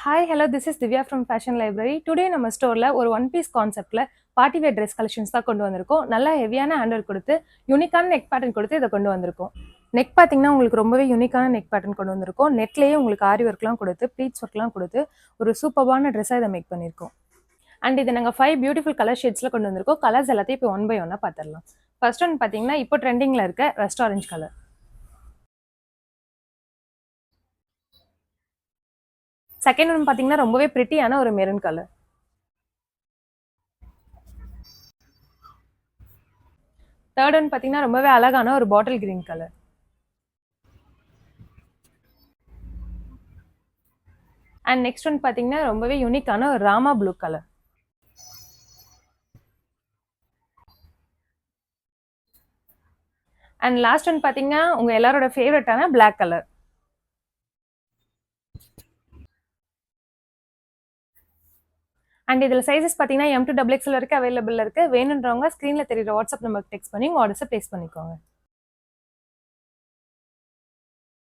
Hi, hello, this is Divya from Fashion Library. Today நம்ம ஸ்டோர்ல ஒரு ஒன் பீஸ் கான்செப்ட்ல பார்ட்டி வேர் ட்ரெஸ் கலெக்ஷன்ஸ் தான் கொண்டு வந்திருக்கோம். நல்லா ஹெவியான ஹேண்டல் கொடுத்து யூனிக்கான நெக் பேட்டர்ன் கொடுத்து இதை கொண்டு வந்திருக்கோம். நெக் பார்த்தீங்கன்னா உங்களுக்கு ரொம்பவே யூனிக்கான நெக் பேட்டர்ன் கொண்டு வந்திருக்கோம். நெக்லேயே உங்களுக்கு ஆரி ஒர்க்லாம் கொடுத்து ப்ளீட்ஸ் ஒர்க்லாம் கொடுத்து ஒரு சூப்பரான ட்ரெஸ்ஸாக இதை மேக் பண்ணியிருக்கோம். அண்ட் இது நாங்கள் 5 பியூட்டிஃபுல் கலர் ஷேட்ஸில் கொண்டு வந்திருக்கோம். கலர்ஸ் எல்லாத்தையும் இப்போ ஒன் பை ஒன்னாக பார்த்துடலாம். ஃபர்ஸ்ட் ஒன் பார்த்தீங்கன்னா இப்போ ட்ரெண்டிங்கில் இருக்க rust orange colour. Second one பார்த்தீங்கன்னா ரொம்பவே பிரிட்டியான ஒரு மெரூன் கலர். தேர்ட் ஒன் பார்த்தீங்கன்னா ரொம்பவே அழகான ஒரு bottle green colour. And next one பார்த்தீங்கன்னா ரொம்பவே யூனிக்கான ஒரு Rama blue colour. And last one பார்த்தீங்கன்னா உங்கள் எல்லாரோட ஃபேவரட்டான பிளாக் கலர். அண்ட் இதில் சைஸஸ் பார்த்தீங்கன்னா M to XXL வரைக்கும் அவைலபிள் இருக்குது. வேணுன்றவங்க ஸ்க்ரீனில் தெரியுற வாட்ஸ்அப் நம்பருக்கு டெக்ஸ்ட் பண்ணி உங்கள் ஆர்டர்ஸை ப்ளேஸ் பண்ணிக்கோங்க.